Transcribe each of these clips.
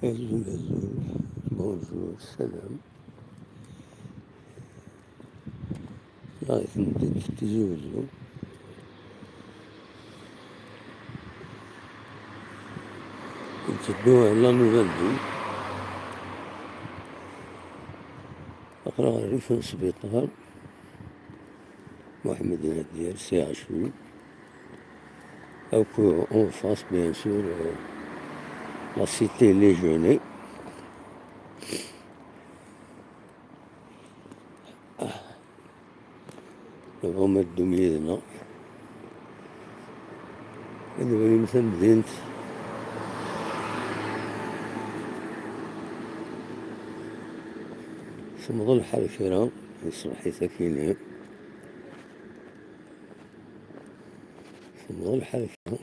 Azul, azul. Bonjour, salam. Gayet تزوزوا. يتدوا على نوفالدو. أقرأ في السبيطار محمد ديال CHU. أو en face, bien sûr, la cité légionnaire. هما مدوا يدنا دابا مثل مدينة سمض الحرفرة يصبح ساكنين سمض الحرفرة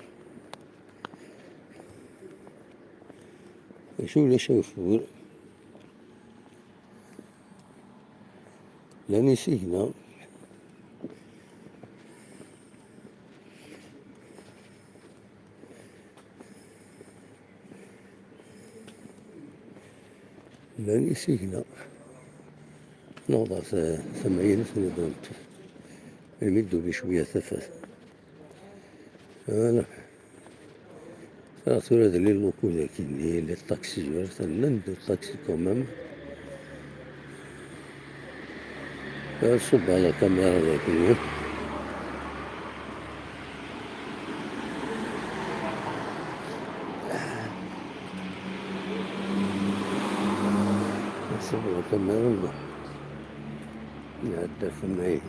شو لا شوفور لا نسينا لا نسينا نوضع ثمانين سنة دونت يمدوا بشوية ثفاث أنا صورة ديال اللوكو ذاك اللي الطاكسي جوار ندو الطاكسي كومام صب على الكاميرا ذاك اليوم صب على الكاميرا يعدى ثمانين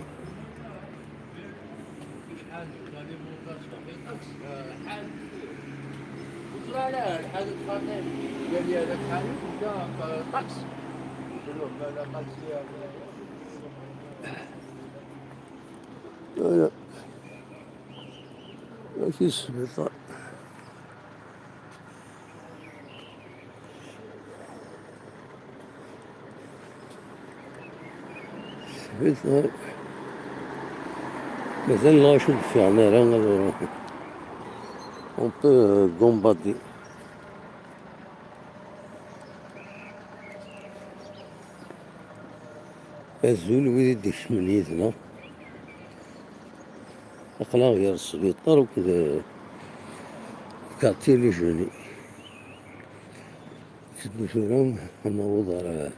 لا لا الحادث خاطئ قال لي هذاك حادث جا طقس قلت له لا طقس لا لا في السبيطار السبيطار مازال لا شوف في عمارة نروح on peut bombarder azul ويدي الشماليتنا أقلا غير السبيطار وكذا كارتي ليجوني كتبو فيهم أنا وضع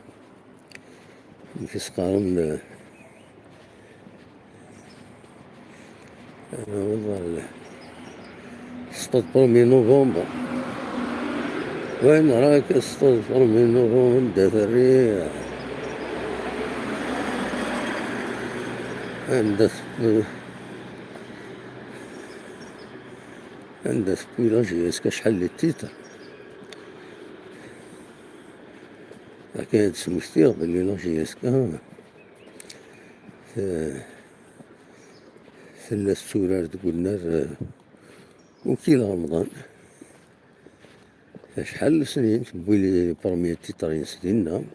كيسقارن أنا وضع 16 نوفمبر وين راك 16 نوفمبر دات الريح عندها سبويلة جيسكا شحال التيتر كانت سمكتي بلي لا جيسكا ثلاث سورار تقول نار وكيل رمضان شحال سنين تبويلي برمية تيترين سنين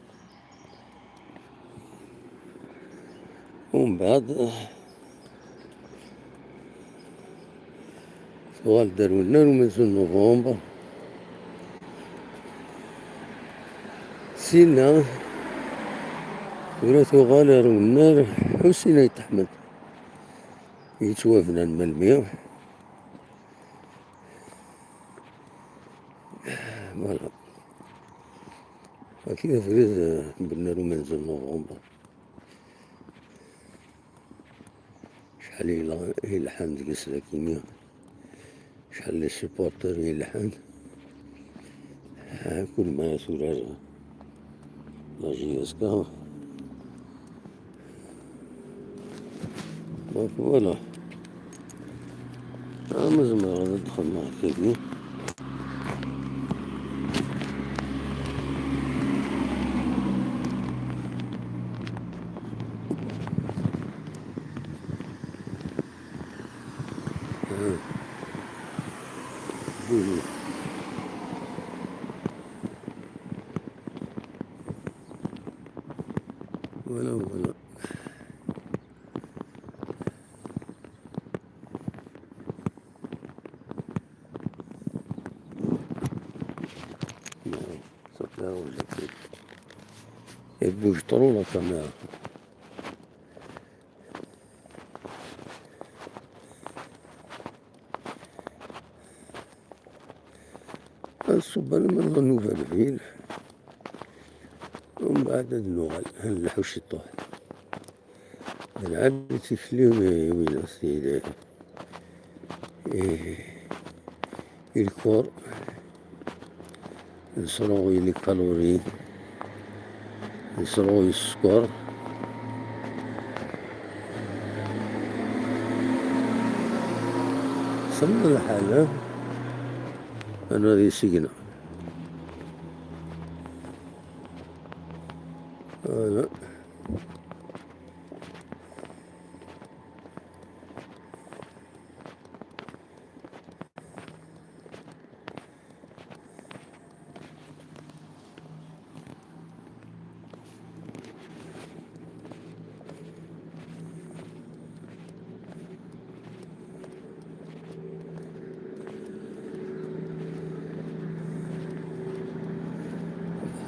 ومن بعد ثوال دارو لنا ومنزل نوفمبر سينا وراتو غالر والنار حسين يتحمد يتوافنا الملمية فوالا أكيد فريز بالنار ومنزل نوفمبر شحال يلحن ديك السلاكينية شحال لي سيبورتر يلحن كل ما سورار لا جيسكا فوالا مازال ما غادي ندخل معاك كيفني ولا لا ولا كده. Elle bouge trop la caméra. نصب من لا نوفال فيل ومن بعد هاد النوغال نلحو الشطوح نلعب تفلي وين السيد الكور نصروي لي كالوري نصروي السكر صلنا الحالة أنا ذي سجنة أنا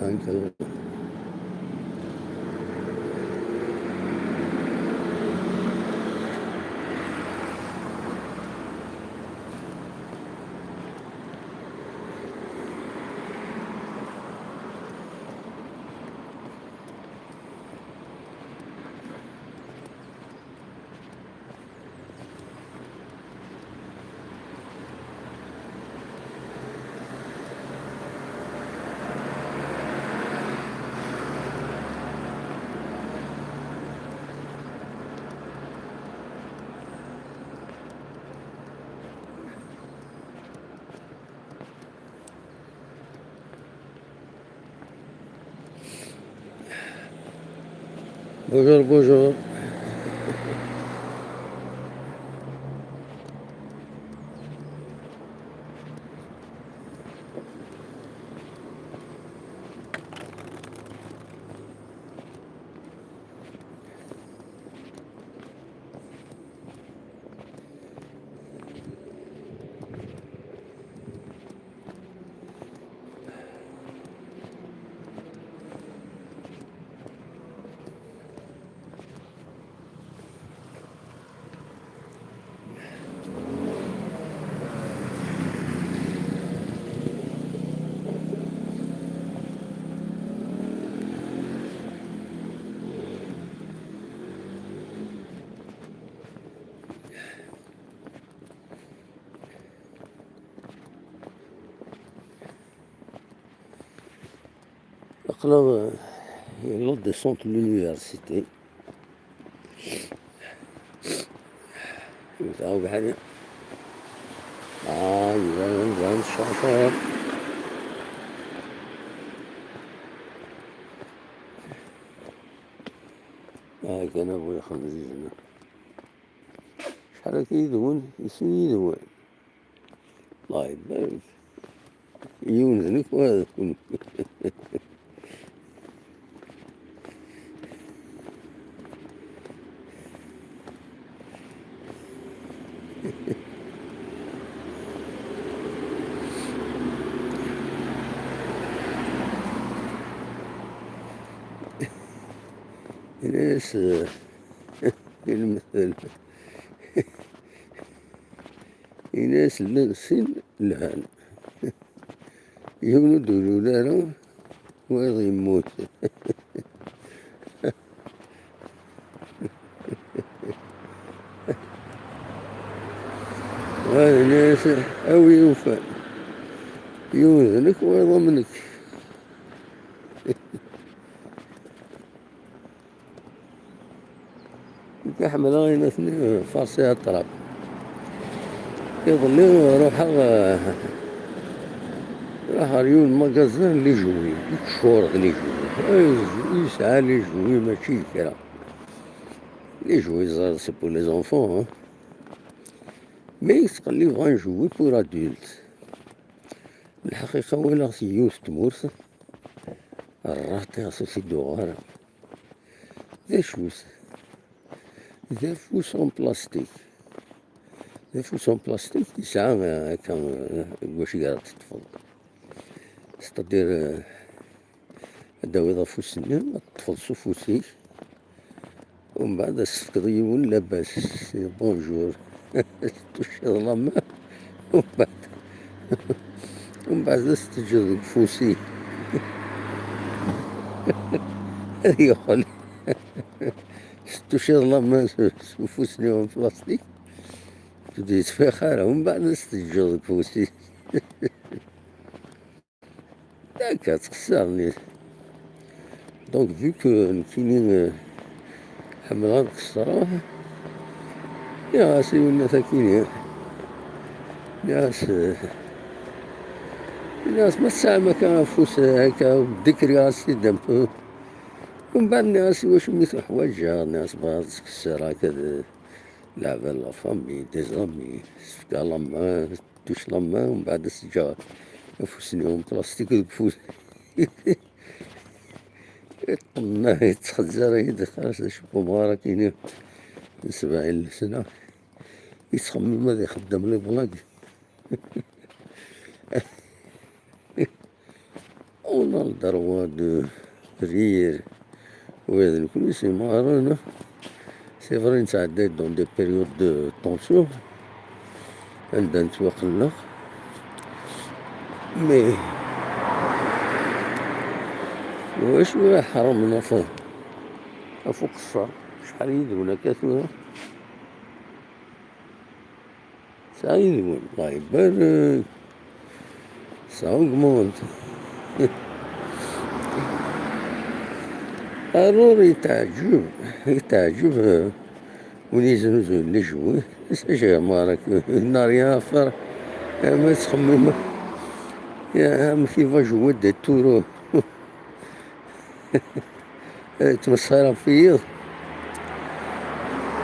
هكذا. Bonjour, bonjour. أقلا l'autre descente de l'université. يتعاو بحالي يبان الشاطر. كان أبويا خنزير شحال كيدون يسمي يدون الله يبارك يونزنك وهذا ناس المثل ناس السن الهان يولد الولادة وهذا يموت وهذا ناس أو يوفى يوزنك ويضمنك كحمل غينا اثنين فارسيها الطراب يظلوا راح ريون ماغازان اللي جوي شهور اللي جوي يسعى اللي جوي ماشي كرا اللي جوي سي بور لي زونفون مي تقلي بغا نجوي بور ادولت الحقيقة ولا سيوس تمورس الراطي خاصو سيدو ذا شوس ذا فوس اون بلاستيك ذا فوس اون بلاستيك يسعى هاكا واش قاعد تطفل ستادير داوي فوسني تفضسو فوسيك ومن بعد تفقد يون لاباس بونجور تشد لما ومن بعد تجد فوسي يقول تشد لما فوسني ومن بلاستيك تبديت في خير ومن بعد تجد فوسي داك تخسرني دونك فيكو نكيني حملان كسراه يا سي الناس كاينين الناس ما تسامى كان فوس هكا والذكر يا سيدي ومن بعد الناس واش مثل حوايج الناس باغا تكسر هكا لعبة لا فامي دي زامي سفكا لما توش لما ومن بعد سجا فوسنيهم بلاستيك فوس طناه يتخزر يدخل شوفو مغارة كاينين من 70 سنة يتخمم ماذا يخدم لي بلاك On a le droit de rire. Oui, c'est marrant, non? C'est vrai que ça aide dans des périodes de tension. Mais واش حرمنا فوق الصار شحال يدونا كاتونا سعيد الله يبارك ça augmente alors يتعجب ولي زنزو اللي جوي سجا مالك النار يا فر ما تخمم يا عم كيف جوي دي تورو تمسخر فيا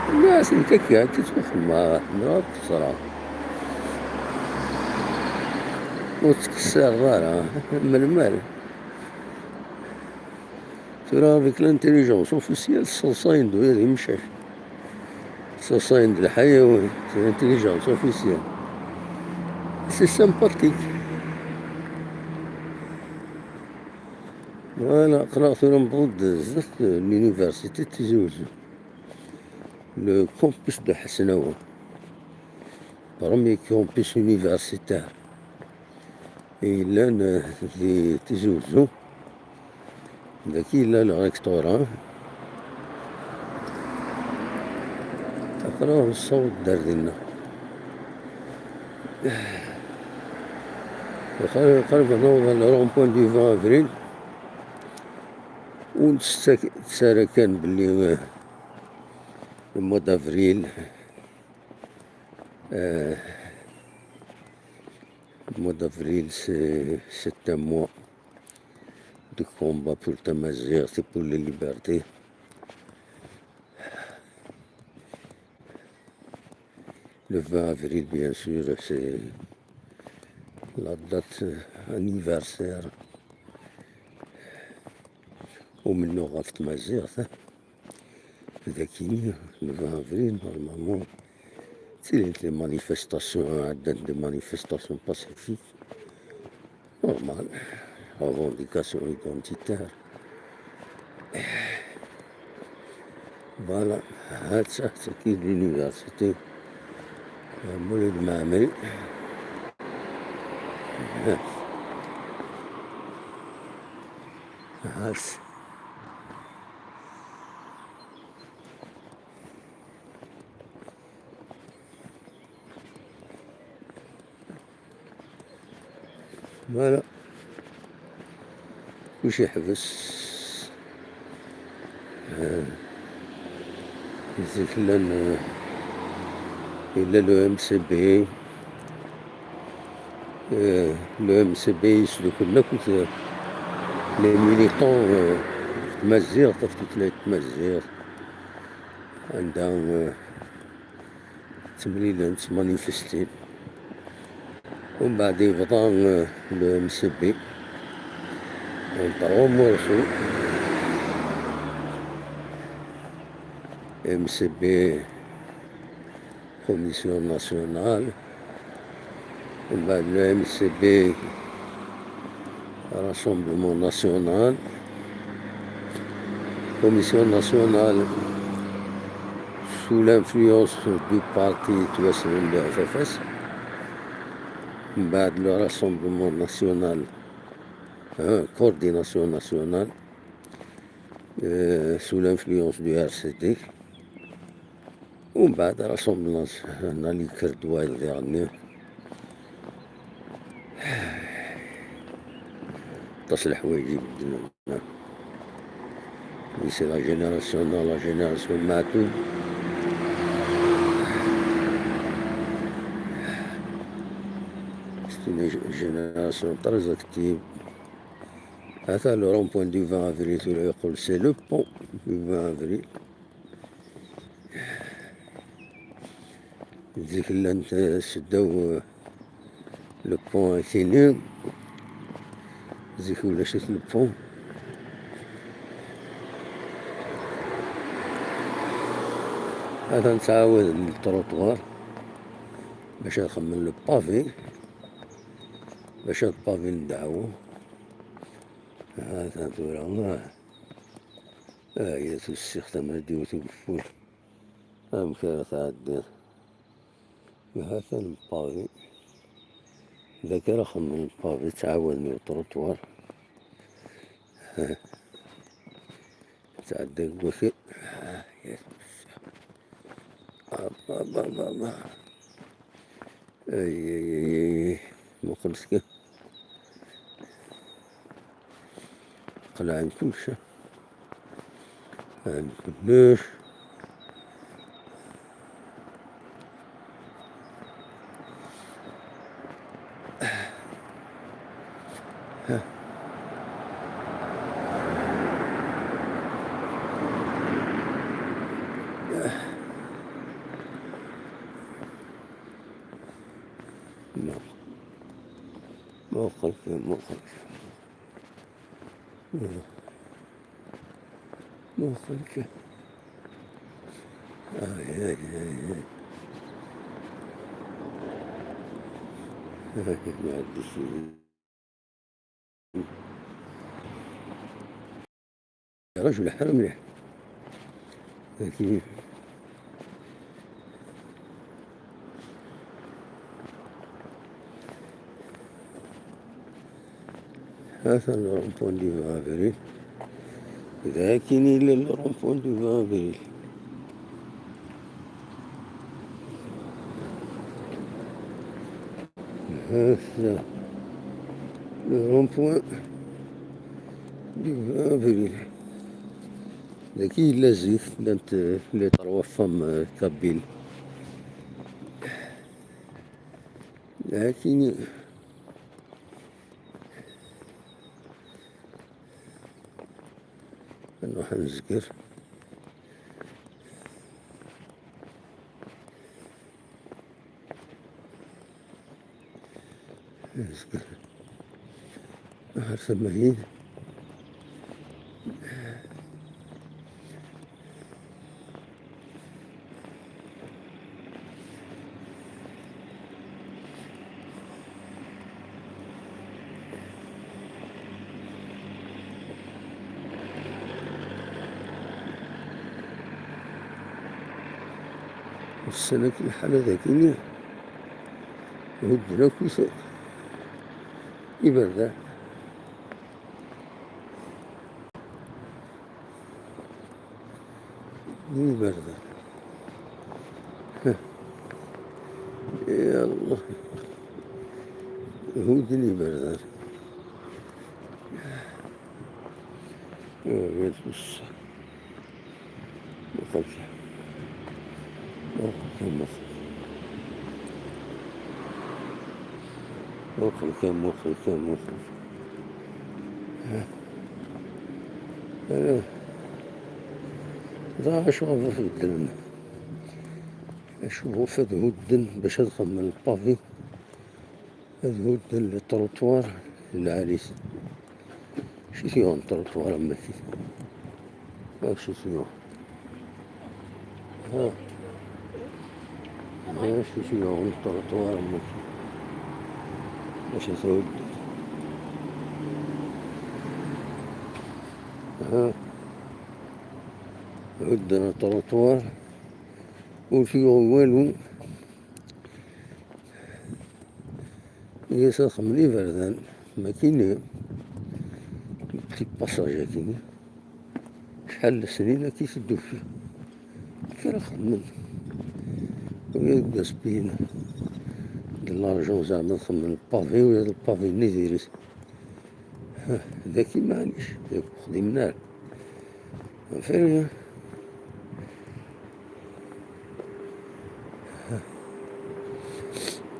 الناس انت قاعد تتوخم مع مرات بصراحة وتكسر راه من المال ترى افيك لانتيليجونس اوفيسيال الصلصاين دو هذه مشاش الصلصاين د الحيوان سي لانتيليجونس اوفيسيال سي سامباتيك فوالا قرأت ضد زدت لونيفرسيتي تيزي وزو لو كومبوس دو حسناوة برمي كومبوس يونيفرسيتير إلا في تيزي وزو داكي إلا الريكتوران تقراه الصوت دار ديالنا قرب نوض على رون بوان دو 20 أفريل ونتسارى كان بلي الموا دافريل الموا دافريل سي ان موا de combat pour ta mazère, c'est pour les libertés. Le 20 avril, bien sûr, c'est la date anniversaire au Minnorat Mazère. Le 20 avril, normalement, c'est les manifestations, des manifestations pacifiques, normal. Revendication identitaire. Voilà, ça c'est l'université Moulid Maamri. Voilà. وش يحبس إلا لو ام سي بي لو ام سي بي يسلو كنا كنت لي ميليطون تمازيغ تلاقي تمازيغ عندهم تمليل مانيفستين ومن بعد يبدا لو ام سي بي promotion MCB Commission nationale le MCB Rassemblement national commission nationale sous l'influence du parti توسن le FFS, بعد le Rassemblement national, coordination nationale, sous l'influence du RCD, ومن بعد Rassemblement national اللي كردوا الديرني تصل الحوايج يبدلوا. C'est la génération Matou. C'est une génération très active. هذا le rond-point du 20 avril, c'est le pont du 20 avril. ديك اللي شداو لو بون كينيوم، ديك ولا شت لو بون. هذا نتعاود التروطوار باش نخمم لو بافي، باش البافي ندعوه. هذا دورا هي تستخدم هادي وتقفل أمكان تعدي. هذا البافي ذاك راه خمم البافي تعاوني التروطوار تعدى الوكل. بابا اي مقلسكه قلع عن كلشي عن كلش. موقفك يا رجل حرام مليح، لكن هذا الرمبون دي فافري، لكن إلا الرمبون دي فافري هذا الرمبون دي فافري. لكن إلا زيت لانت اللي تروفم كابين، لكن نروح نذكر نهار 80. السنة في الحالة ذاكيني هدنا كيسا يبرد يبرد. يا الله هودني برد يا بس مخلص مخلص. ضاع أشوفه في الدن، أشوفه في الهدن باش أدخل من البافي، الهدن للتروطوار العريس. شي فيهم تروطوار أماكي شي فيهم شي فيهم تروطوار أماكي باش تهد. عندنا طروطوار وفيه والو يساق ملي بردان ما كاين بتي باساج كاين شحال السنين كيسدو فيه كي خمم ويا كاسبين د لارجون زعما نخمم البافي ويا البافي ني ديريس ذاكي معليش ذاك خدمناه فين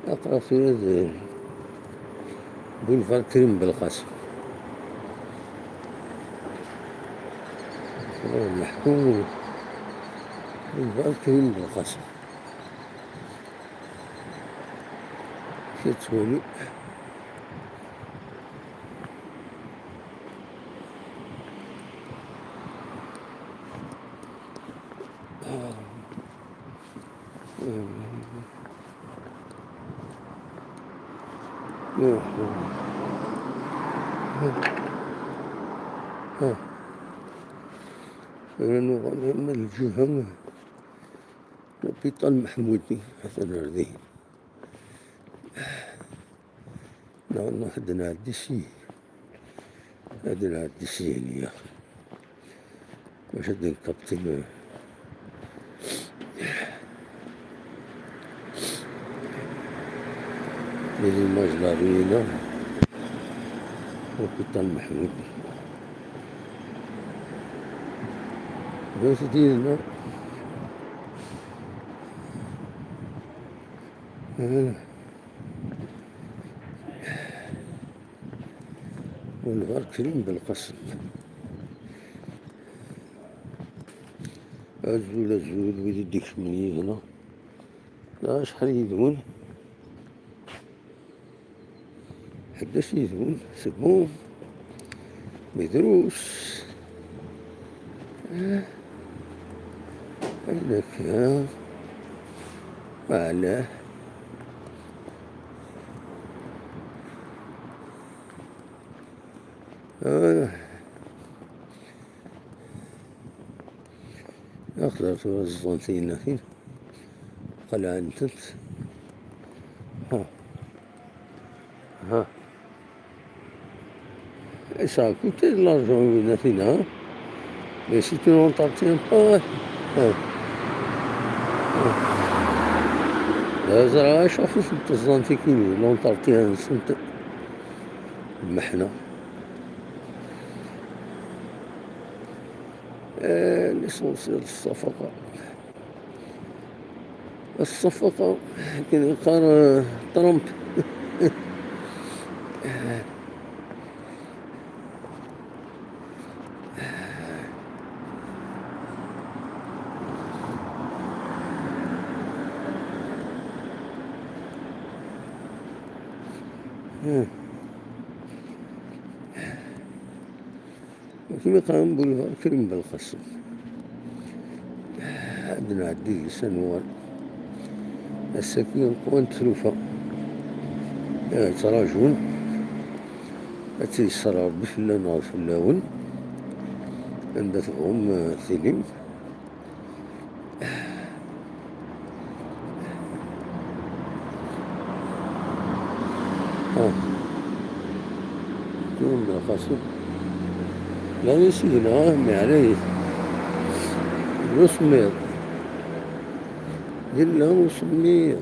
أقرأ في هذا بولفار كريم بالقاسم محكوم بولفار كريم بالقاسم كتولي لأنه من الجهة لوبيطال محمودي حسن الردين نحن حدنا عدسي عدنا عدسي هنيا واش هاد الكابتن ليماج لارينا لوبيطال محمودي بس ديالنا والغار كريم بالقصر الزول الزول ويدي ديك مني هنا لا شحال يدون حداش يدون سبون مدروس هناك وعلاه أخضر الزنطين أخي قلعة انتت ها ça a coûté de l'argent maintenant, mais si tu n'en t'en pas, زرا شوفوا في الزنطي كيلو لون طارتيان سنت محنا ليسونسيال الصفقة كان يقار ترامب كيما قام بولفار كريم بالقصر عندنا عدي سنوار الساكنين قوان تلوفة تراجون أتيسر ربي فلان غير فلاون عند ثغم ثلم كلهم بالقصر لا يسينا مي عليه رسمير إلا رسمير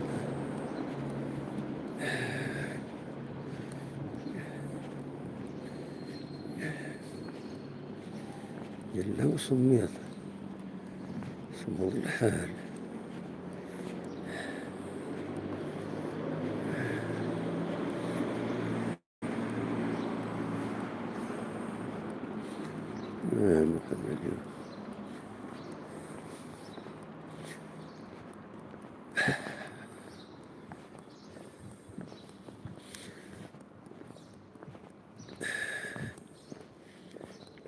إلا وسمير سمو الحال محمد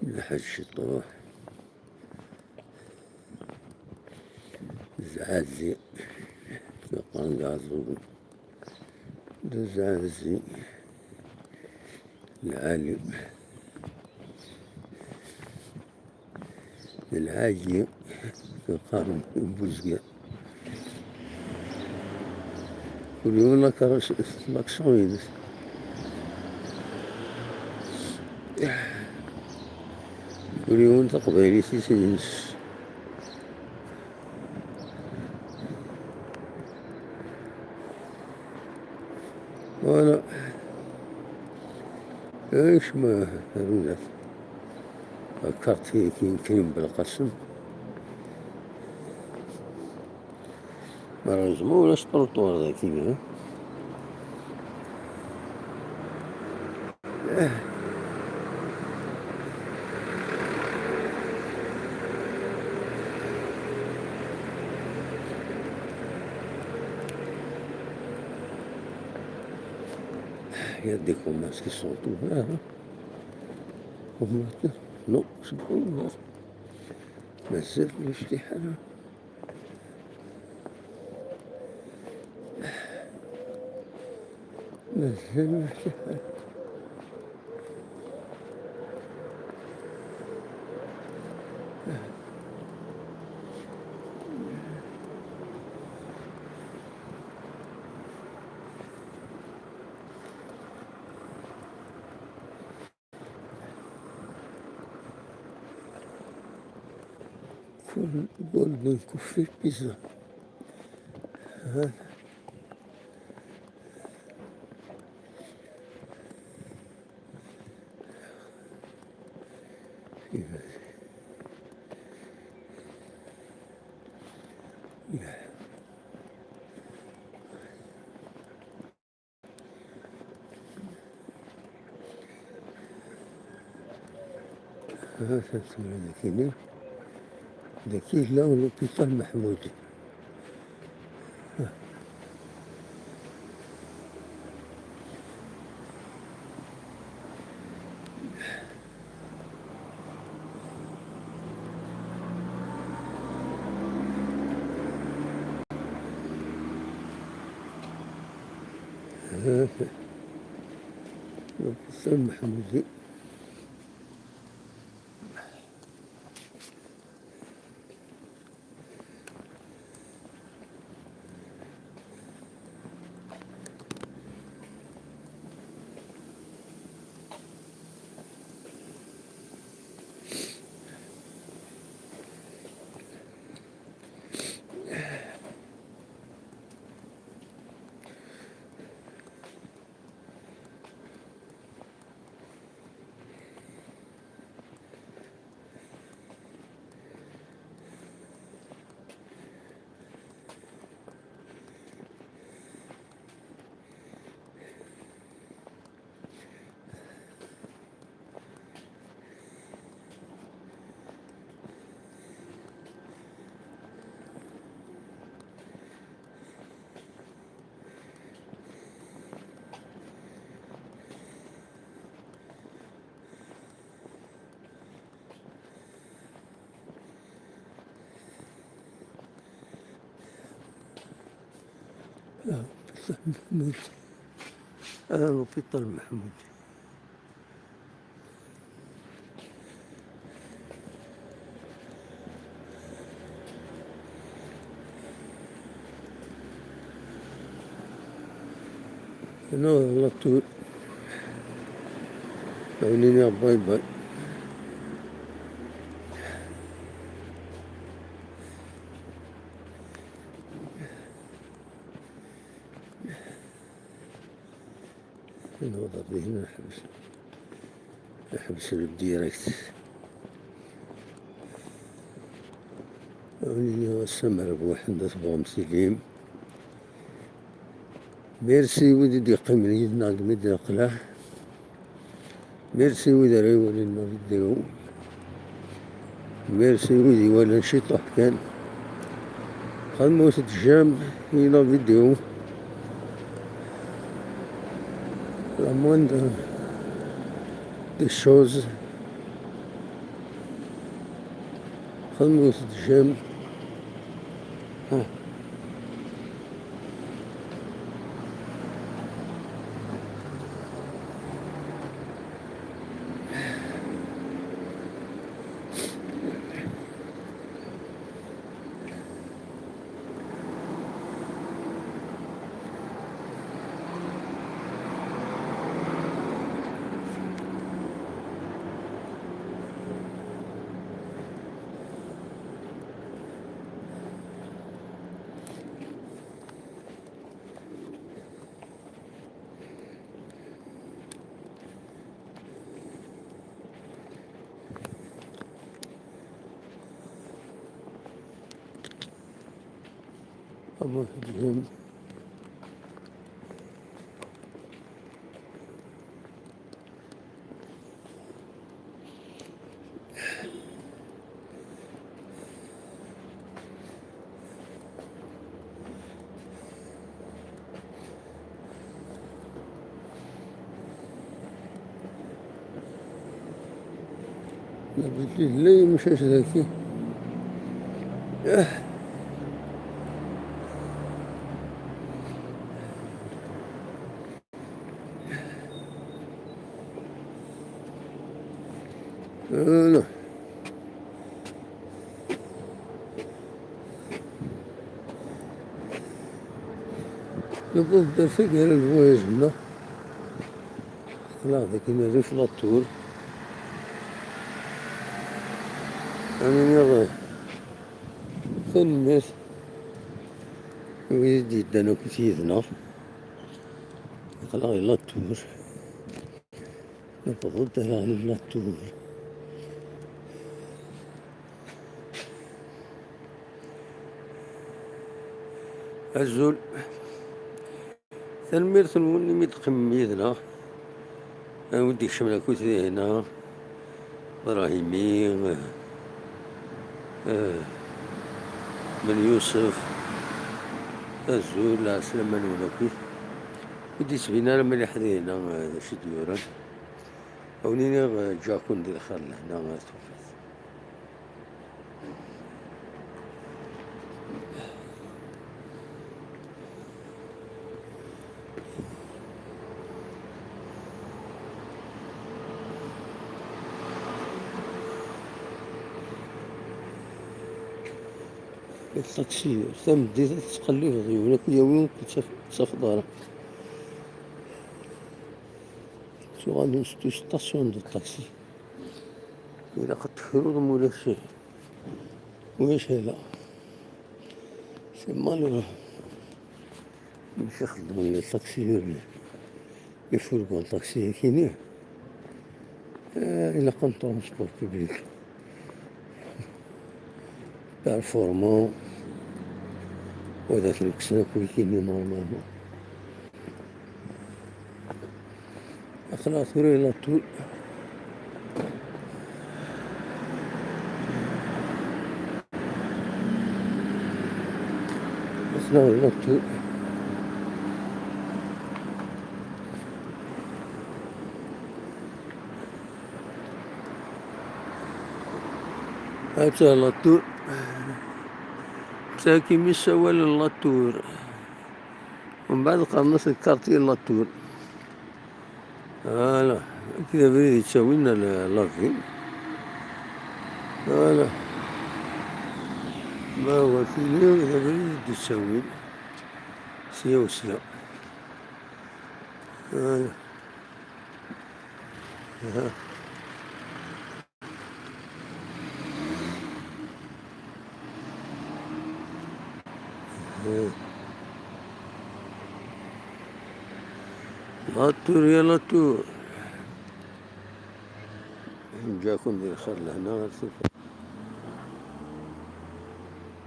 الحج الطروح زعازي فقان قاعدون زعازي العالي العاجي قام بوزقة كل يوم لاكسون يدس كل يوم تقبيلي سيسينس وأنا إيش ما هرولت فكرت هيك يمكن بالقسم ما رزمو ولا سطرطور ذاكي Il y a des commerces qui sont ouverts. Non, c'est pas ouvert. مازال الافتتاح مازال الافتتاح جولدن كوفي بيتزا ذكي لا لوبيتال محمودي لوبيتال محمودي محمود أنا لوبيتال محمود أنا غلطت عينيني باي باي الوضع هنا أحبس الديركت عينيني السمر بوحدة بغمسيليم ميرسي ودي دي قيمني ناقد مدي نقله ميرسي ودي ريولي ناقد ميرسي ودي ولا نشيط كان خدمو تتجام إلى فيديو la moindre des choses خدمو تتجام وحدهم. لا مش ذاكي. لا يبغى الفكر الوزن خلاص كنا ريف لطول أنا يلا خلمت ويزيد دانو كتيرنا خلاص لطول نبغى يعني لطول الزول تنمير ثنوني متقميدنا وديك شمنا كوتي هنا إبراهيمي من يوسف الزول سلمان ونكوي ودي سبينا ملي حدينا شي ديوران أونيني جاكون ديال خال هنا توفيت. الطاكسي ثم بديت تقلب غيونك يوميا كنت دارا شو غادي نشتو ستاسيون دو الطاكسي إلا قد تخرج مولا شي واش هذا سي مالو باش يخدمو الطاكسيور يفرقو الطاكسي كاينين إلا كان ترونسبور بوبليك بارفورمون وهذاك الكساك كاينين نورمالمون خلاص وري لا طول خلاص لا طول هاتا لاطور تاكي ميساوى للاطور ومن بعد قرنص الكارتي لاطور فوالا كذا بريد تساوي لنا لافين فوالا ما هو فيني وإذا بريد تساوي سيا وسيا فوالا لاطور يا لاطور جاكم ديال خال هنا